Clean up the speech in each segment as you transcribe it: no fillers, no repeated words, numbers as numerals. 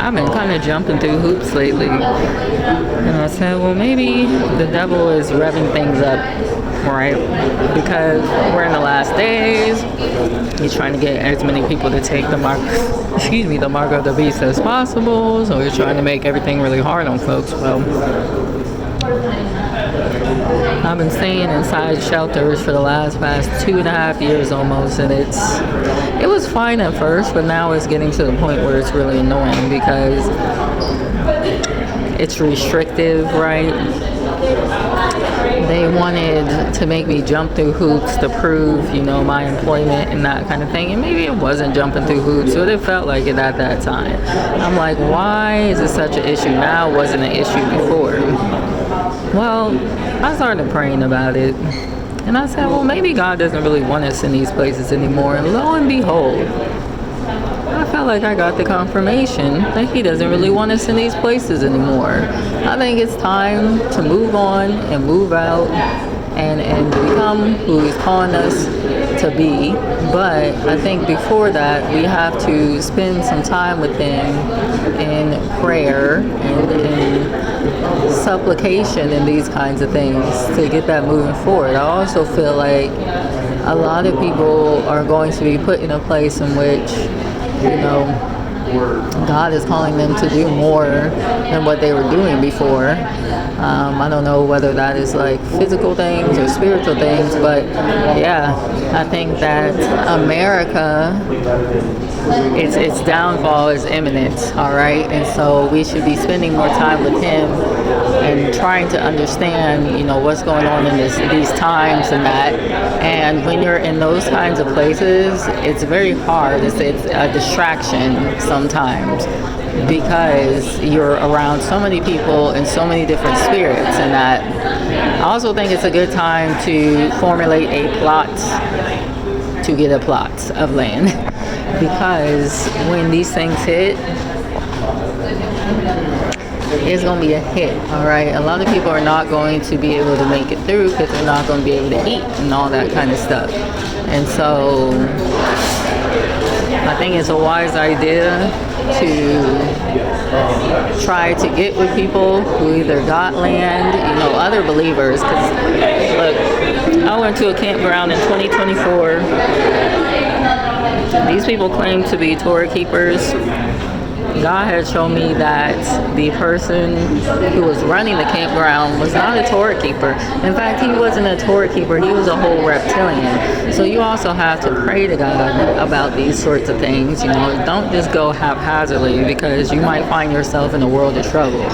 I've been kind of jumping through hoops lately. And I said, well, maybe the devil is revving things up, right? Because we're in the last days. He's trying to get as many people to take the mark, the mark of the beast as possible. So he's trying to make everything really hard on folks. Well, I've been staying inside shelters for the past 2.5 years almost, and it was fine at first, but now it's getting to the point where it's really annoying because it's restrictive, right? They wanted to make me jump through hoops to prove, my employment and that kind of thing. And maybe it wasn't jumping through hoops, but it felt like it at that time. I'm like, why is it such an issue now? It wasn't an issue before. Well, I started praying about it. And I said, well, maybe God doesn't really want us in these places anymore. And lo and behold, I felt like I got the confirmation that he doesn't really want us in these places anymore. I think it's time to move on and move out and become who he's calling us to be. But I think before that, we have to spend some time with him in prayer and in supplication and these kinds of things to get that moving forward. I also feel like a lot of people are going to be put in a place in which God is calling them to do more than what they were doing before. I don't know whether that is like physical things or spiritual things, but yeah, I think that America, its downfall is imminent, all right? And so we should be spending more time with him and trying to understand, what's going on in these times and that. And when you're in those kinds of places, it's very hard. It's a distraction sometimes because you're around so many people and so many different spirits and that. I also think it's a good time to formulate a plot to get a plot of land because when these things hit, it's going to be a hit, all right? A lot of people are not going to be able to make it through because they're not going to be able to eat and all that kind of stuff. And so I think it's a wise idea to try to get with people who either got land, other believers. Because, look, I went to a campground in 2024. These people claim to be Torah keepers. God had shown me that the person who was running the campground was not a Torah keeper. In fact, he wasn't a Torah keeper. He was a whole reptilian. So you also have to pray to God about these sorts of things. Don't just go haphazardly because you might find yourself in a world of trouble.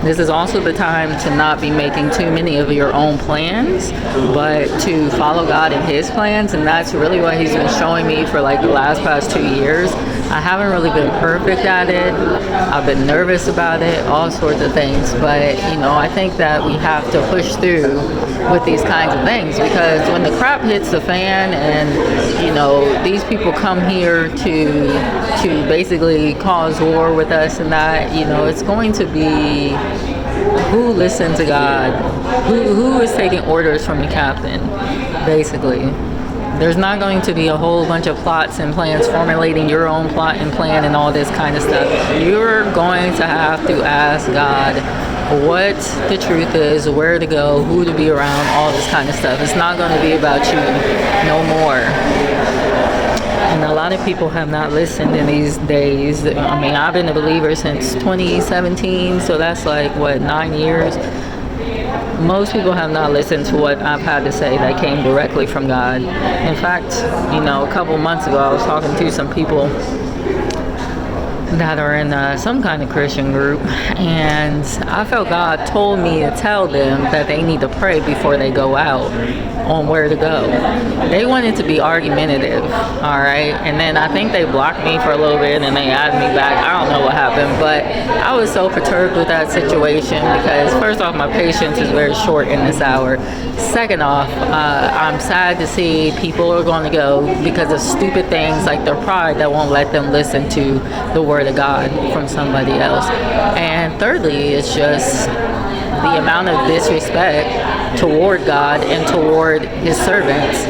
This is also the time to not be making too many of your own plans, but to follow God in his plans. And that's really what he's been showing me for like the past 2 years. I haven't really been perfect at it. I've been nervous about it, all sorts of things. But, I think that we have to push through with these kinds of things because when the crap hits the fan and, these people come here to basically cause war with us and that, it's going to be who listens to God, who is taking orders from the captain, basically. There's not going to be a whole bunch of plots and plans, formulating your own plot and plan and all this kind of stuff. You're going to have to ask God what the truth is, where to go, who to be around, all this kind of stuff. It's not going to be about you no more. And a lot of people have not listened in these days. I mean, I've been a believer since 2017, so that's like, 9 years? Most people have not listened to what I've had to say that came directly from God. In fact, a couple months ago, I was talking to some people that are in some kind of Christian group, and I felt God told me to tell them that they need to pray before they go out on where to go. They wanted to be argumentative, all right, and then I think they blocked me for a little bit and they added me back. I don't know what happened, but I was so perturbed with that situation because first off, my patience is very short in this hour. Second off, I'm sad to see people are going to go because of stupid things like their pride that won't let them listen to the word of God from somebody else. And thirdly, it's just the amount of disrespect toward God and toward his servants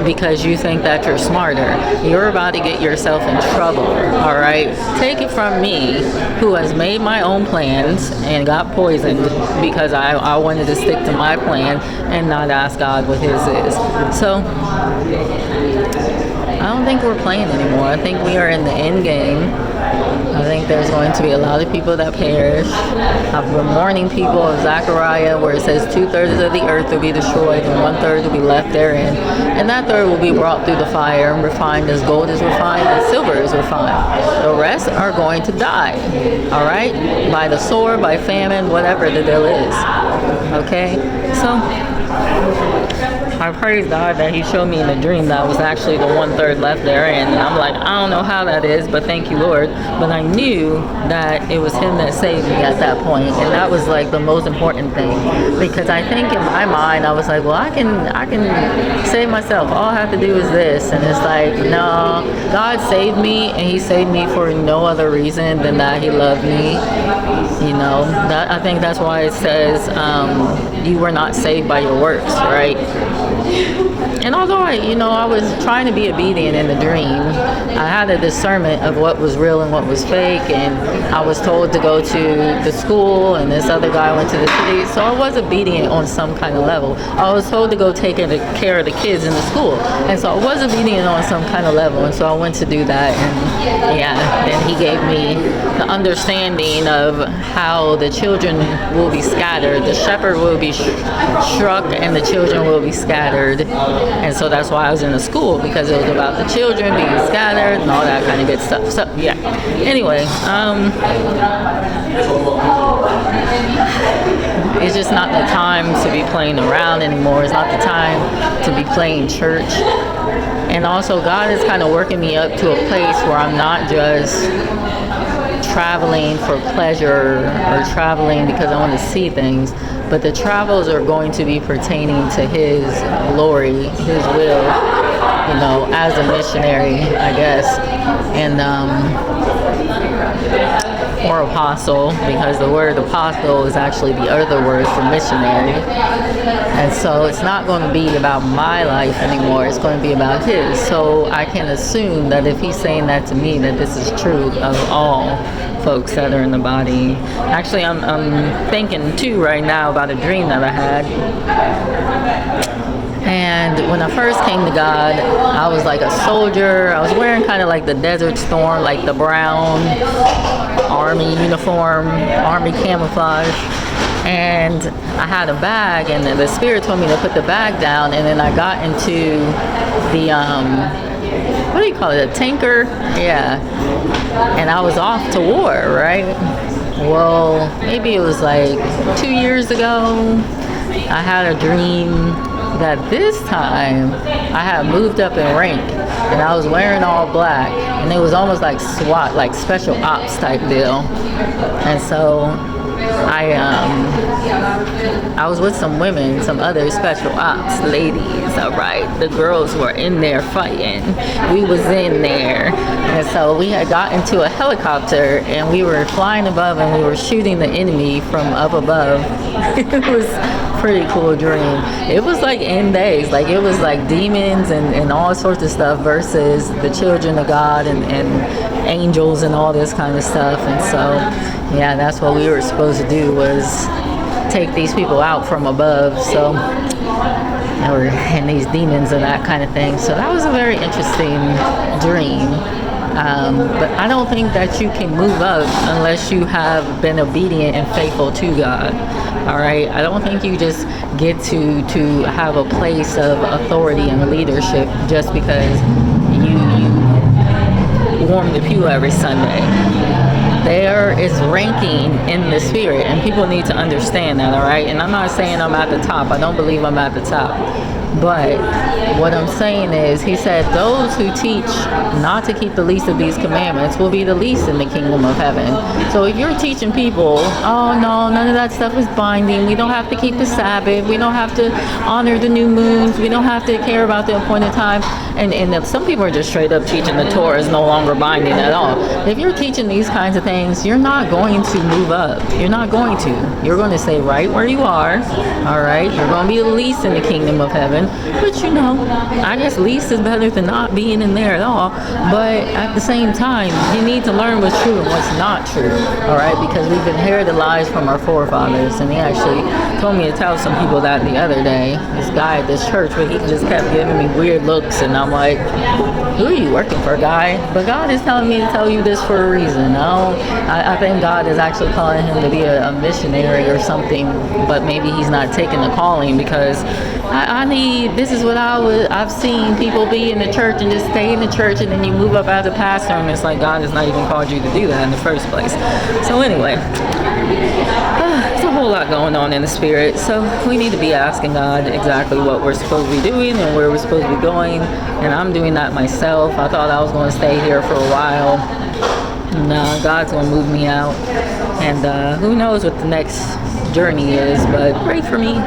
because you think that you're smarter. You're about to get yourself in trouble, all right? Take it from me, who has made my own plans and got poisoned because I wanted to stick to my plan and not ask God what his is. So I don't think we're playing anymore. I think we are in the end game. I think there's going to be a lot of people that perish. I've been warning people of Zechariah, where it says 2/3 of the earth will be destroyed and 1/3 will be left therein. And that third will be brought through the fire and refined as gold is refined and silver is refined. The rest are going to die, all right? By the sword, by famine, whatever the deal is. Okay? So I praise God that he showed me in a dream that was actually the 1/3 left there, and I'm like, I don't know how that is, but thank you, Lord. But I knew that it was him that saved me at that point, and that was like the most important thing, because I think in my mind I was like, well, I can save myself. All I have to do is this, and it's like, no, God saved me, and he saved me for no other reason than that he loved me. You know, that I think that's why it says you were not saved by your works, right? And although I was trying to be obedient in the dream, I had a discernment of what was real and what was fake, and I was told to go to the school, and this other guy went to the city, so I was obedient on some kind of level. I was told to go take care of the kids in the school, and so I was obedient on some kind of level, and so I went to do that, and then he gave me the understanding of how the children will be scattered, the shepherd will be struck, and the children will be scattered. And so that's why I was in the school, because it was about the children being scattered and all that kind of good stuff. So yeah. Anyway, it's just not the time to be playing around anymore. It's not the time to be playing church. And also, God is kind of working me up to a place where I'm not just traveling for pleasure or traveling because I want to see things, but the travels are going to be pertaining to his glory, his will, as a missionary, I guess, and or apostle, because the word apostle is actually the other word for missionary. And so it's not going to be about my life anymore, it's going to be about his. So I can assume that if he's saying that to me, that this is true of all folks that are in the body. Actually, I'm thinking too right now about a dream that I had. And when I first came to God, I was like a soldier. I was wearing kind of like the Desert Storm, like the brown army uniform, army camouflage. And I had a bag, and the Spirit told me to put the bag down, and then I got into the what do you call it, a tanker? Yeah. And I was off to war, right? Well, maybe it was like 2 years ago, I had a dream that this time I had moved up in rank, and I was wearing all black, and it was almost like SWAT, like special ops type deal. And so I was with some women, some other special ops ladies, all right? The girls were in there fighting. We was in there. And so we had got into a helicopter, and we were flying above, and we were shooting the enemy from up above. It was a pretty cool dream. It was like end days. Like, it was like demons and all sorts of stuff versus the children of God and angels and all this kind of stuff. And so, yeah, that's what we were supposed to do, was take these people out from above. So, and these demons and that kind of thing. So that was a very interesting dream. But I don't think that you can move up unless you have been obedient and faithful to God. All right, I don't think you just get to have a place of authority and leadership just because you warm the pew every Sunday. There is ranking in the spirit, and people need to understand that, all right? And I'm not saying I'm at the top. I don't believe I'm at the top. But what I'm saying is, he said, those who teach not to keep the least of these commandments will be the least in the kingdom of heaven. So if you're teaching people, oh no, none of that stuff is binding, we don't have to keep the Sabbath, we don't have to honor the new moons, we don't have to care about the appointed time, and if some people are just straight up teaching the Torah is no longer binding at all. If you're teaching these kinds of things, you're not going to move up. You're not going to. You're going to stay right where you are, all right? You're going to be the least in the kingdom of heaven. in, which, you know, I guess least is better than not being in there at all. But at the same time, you need to learn what's true and what's not true, all right? Because we've inherited lies from our forefathers. And he actually told me to tell some people that the other day, this guy at this church, but he just kept giving me weird looks, and I'm like, who are you working for, guy? But God is telling me to tell you this for a reason. I think God is actually calling him to be a missionary or something, but maybe he's not taking the calling, because this is what I've seen people be in the church and just stay in the church, and then you move up as a pastor, and it's like God has not even called you to do that in the first place. So anyway, there's a whole lot going on in the spirit, so we need to be asking God exactly what we're supposed to be doing and where we're supposed to be going. And I'm doing that myself. I thought I was going to stay here for a while. No, God's going to move me out, and who knows what the next journey is, but pray for me.